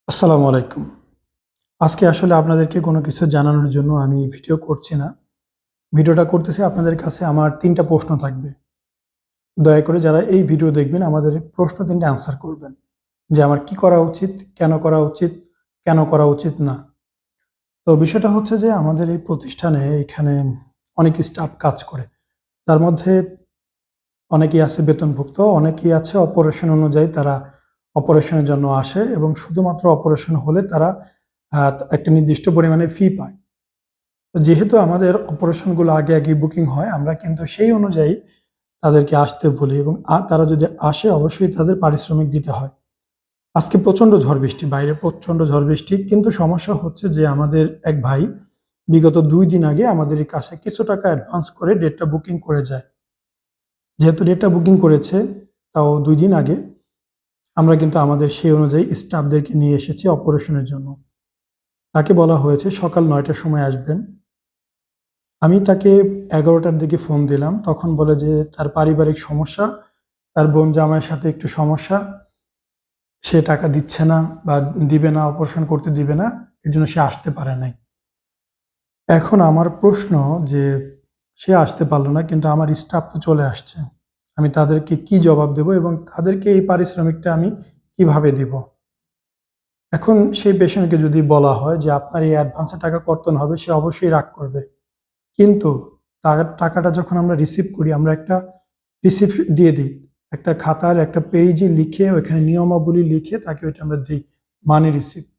আসসালামু আলাইকুম। আজকে আসলে আপনাদেরকে কোনো কিছু জানানোর জন্য আমি ভিডিও করছি না। ভিডিওটা করতেছি আপনাদের কাছে আমার ৩ টা প্রশ্ন থাকবে। দয়া করে যারা এই ভিডিও দেখবেন আমাদের প্রশ্ন ৩ টা আনসার করবেন। যে আমার কি করা উচিত, কেন করা উচিত, কেন করা উচিত না? তো বিষয়টা হচ্ছে যে আমাদের এই প্রতিষ্ঠানে এখানে অনেক স্টাফ কাজ করে। তার মধ্যে অনেকেই আছে বেতনভুক্ত, অনেকেই আছে অপারেশন অনুযায়ী তারা অপারেশনের জন্য আসে এবং শুধুমাত্র অপারেশন হলে তারা আ একটা নির্দিষ্ট পরিমাণে ফি পায়। তো যেহেতু আমাদের অপারেশনগুলো আগে বুকিং হয়, আমরা কিন্তু সেই অনুযায়ী তাদেরকে আসতে বলি এবং তারা যদি আসে অবশ্যই তাদের পারিশ্রমিক দিতে হয়। আজকে প্রচণ্ড ঝড় বৃষ্টি, বাইরে প্রচণ্ড ঝড় বৃষ্টি। কিন্তু সমস্যা হচ্ছে যে আমাদের এক ভাই বিগত ২ দিন আগে আমাদের এই কাছে কিছু টাকা অ্যাডভান্স করে ডেটটা বুকিং করে যায়। যেহেতু ডেটটা বুকিং করেছে তাও ২ দিন আগে, আমরা কিন্তু আমাদের সেই অনুযায়ী স্টাফদেরকে নিয়ে এসেছি অপারেশনের জন্য। তাকে বলা হয়েছে সকাল ৯ টার সময় আসবেন। আমি তাকে ১১টার দিকে ফোন দিলাম। তখন বলে যে তার পারিবারিক সমস্যা, তার বোন জামাইয়ের সাথে একটু সমস্যা। সে টাকা দিচ্ছে না বা দিবে না, অপারেশন করতে দিবে না। এজন্য সে আসতে পারে নাই। এখন আমার প্রশ্ন যে সে আসতে পারল না কিন্তু আমার স্টাফ তো চলে আসছে। আমি তাদেরকে কি জবাব দেব এবং তাদেরকে এই পারিশ্রমিকটা আমি কিভাবে দিব? এখন সেই পেশেন্টকে যদি বলা হয় যে আপনার এই অ্যাডভান্সের টাকা কর্তন হবে, সে অবশ্যই রাগ করবে। কিন্তু তার টাকাটা যখন আমরা রিসিভ করি, আমরা একটা রিসিপ্ট দিয়ে দিই। একটা খাতার একটা পেজে লিখে ওইখানে নিয়মাবলী লিখে তাকে ওইটা আমরা দেই, মানি রিসিপ্ট।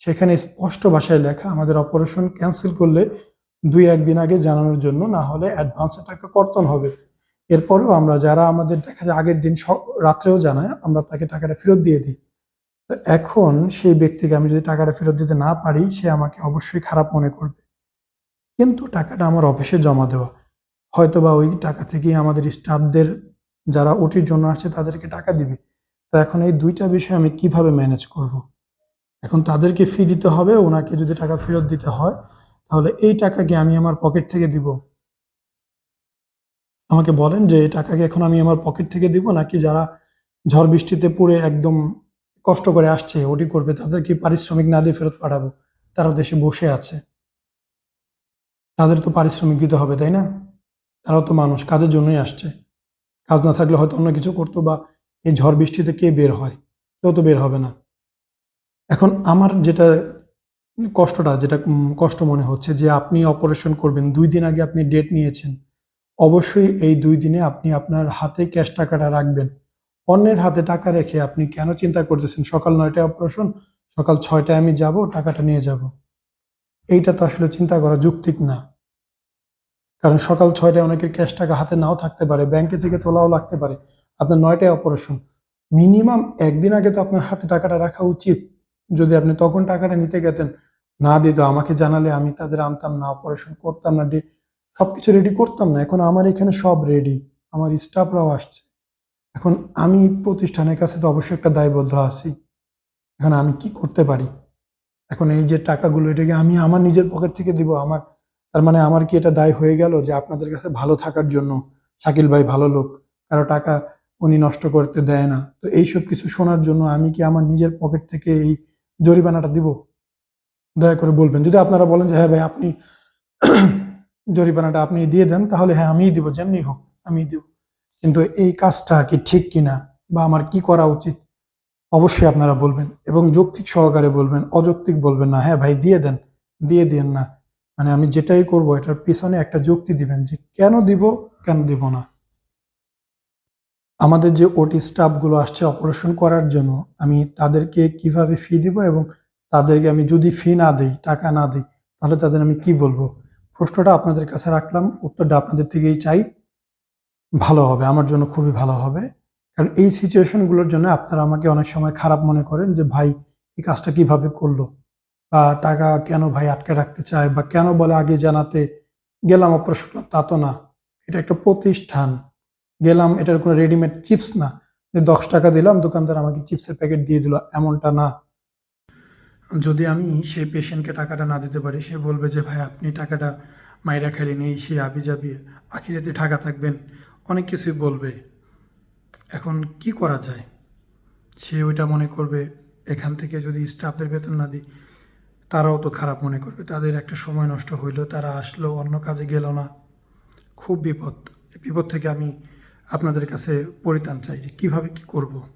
সেখানে স্পষ্ট ভাষায় লেখা আমাদের অপারেশন ক্যানসেল করলে ২-১ দিন আগে জানানোর জন্য, না হলে অ্যাডভান্সের টাকা কর্তন হবে। এরপরেও আমরা যারা আমাদের দেখা যায় আগের দিন রাত্রেও জানায়, আমরা তাকে টাকাটা ফেরত দিয়ে দিই। তো এখন সেই ব্যক্তিকে আমি যদি টাকাটা ফেরত দিতে না পারি, সে আমাকে অবশ্যই খারাপ মনে করবে। কিন্তু টাকাটা আমার অফিসে জমা দেওয়া। হয়তোবা ওই টাকা থেকেই আমাদের স্টাফদের যারা ওটির জন্য আসছে তাদেরকে টাকা দিবে। তো এখন এই ২ টা বিষয় আমি কিভাবে ম্যানেজ করব? এখন তাদেরকে ফি দিতে হবে, উনাকে যদি টাকা ফেরত দিতে হয়, তাহলে এই টাকা কি আমি আমার পকেট থেকে দিব? আমাকে বলেন যে এই টাকা কি এখন আমি আমার পকেট থেকে দিব নাকি যারা ঝড় বৃষ্টিতে পুড়ে একদম কষ্ট করে আসছে ওটি করবে তাদের কি পারিশ্রমিক না দিয়ে ফেরত পাঠাবো? তারা দেশে বসে আছে। তাদের তো পারিশ্রমিক দিতে হবে, তাই না? তারাও তো মানুষ, কাজের জন্যই আসছে। কাজ না থাকলে হয়তো অন্য কিছু করতো বা এই ঝড় বৃষ্টিতে কে বের হয়? কেউ তো বের হবে না। এখন আমার যেটা কষ্টটা যেটা কষ্ট মনে হচ্ছে যে আপনি অপারেশন করবেন। ২ দিন আগে আপনি ডেট নিয়েছেন। অবশ্যই এই ২ দিনে আপনি আপনার হাতে ক্যাশ টাকাটা রাখবেন। অন্যের হাতে টাকা রেখে আপনি কেন চিন্তা করতেছেন সকাল ৯ টায় অপারেশন, সকাল ৬ টায় আমি যাবো, টাকাটা নিয়ে যাবো। এইটা তো আসলে চিন্তা করা যৌক্তিক না। কারণ সকাল ৬ টায় অনেকের ক্যাশ টাকা হাতে নাও থাকতে পারে, ব্যাংকে থেকে তোলাও লাগতে পারে। আপনার ৯ টায় অপারেশন। মিনিমাম ১ দিন আগে তো আপনার হাতে টাকাটা রাখা উচিত। যদি আপনি তখন টাকাটা নিতে গেতেন, না দিত আমাকে জানালে আমি তাদের আনতাম না, অপারেশন করতাম না, সবকিছু রেডি করতাম না। এখন আমার এখানে সব রেডি। আমার স্টাফরাও আসছে। এখন আমি প্রতিষ্ঠানের কাছে তো অবশ্যই একটা দায়বদ্ধ আছি। এখন আমি কি করতে পারি? এখন এই যে টাকাগুলো এটা কি আমি আমার নিজের পকেট থেকে দিব? তার মানে আমার কি এটা দায় হয়ে গেল যে আপনাদের কাছে ভালো থাকার জন্য, শাকিল ভাই ভালো লোক, কারো টাকা উনি নষ্ট করতে দেয় না। তো এইসব কিছু শোনার জন্য আমি কি আমার নিজের পকেট থেকে এই জরিমানাটা দিব? দয়া করে বলবেন। যদি আপনারা বলেন যে, "হ্যাঁ ভাই আপনি জরিমানাটা আপনি দিয়ে দেন" তাহলে হ্যাঁ আমিই দিব, যেমনি হোক আমিই দিব। কিন্তু এই কাজটা কি ঠিক কিনা বা আমার কি করা উচিত? অবশ্যই আপনারা বলবেন এবং যৌক্তিক সহকারে বলবেন, অযৌক্তিক বলবেন না। হ্যাঁ ভাই দিয়ে দেন, দিয়ে দিয়েন না। মানে আমি যেটাই করব এটার পিছনে একটা যুক্তি দিবেন যে কেন দিব, কেন দিব না। আমাদের যে ওটি স্টাফ গুলো আসছে অপারেশন করার জন্য, আমি তাদেরকে কিভাবে ফি দিব এবং তাদেরকে আমি যদি ফি না দেই, টাকা না দেই, তাহলে তাদের আমি কি বলবো? প্রশ্নটা আপনাদের কাছে রাখলাম, উত্তরটা আপনাদের থেকেই চাই। ভালো হবে, আমার জন্য খুবই ভালো হবে। কারণ এই সিচুয়েশন গুলোর জন্য আপনারা আমাকে অনেক সময় খারাপ মনে করেন যে, "ভাই এই কাজটা কিভাবে করলো?" বা "টাকা কেন ভাই আটকে রাখতে চায়?" বা "কেন বলে আগে জানাতে?" গেলাম অপারেশন করলাম, তা তো না। এটা একটা প্রতিষ্ঠান। গেলাম, এটার কোনো রেডিমেড চিপস না। যে ৳১০ দিলাম, দোকানদার আমাকে চিপসের প্যাকেট দিয়ে দিল, এমনটা না। যদি আমি সেই পেশেন্টকে টাকাটা না দিতে পারি, সে বলবে যে, "ভাই আপনি টাকাটা মাইরা খাইলেন, এই সেই হাবি-জাবি, আখিরাতে ঠাকা থাকবেন।" অনেক কিছুই বলবে। এখন কি করা যায়? সে ওইটা মনে করবে এখান থেকে যদি স্টাফদের বেতন না দিই, তারাও তো খারাপ মনে করবে। তাদের একটা সময় নষ্ট হইলো, তারা আসলো, অন্য কাজে গেল না। খুব বিপদ। এই বিপদ থেকে আমি আপনাদের কাছে পরিত্রাণ চাই যে কীভাবে কী করব।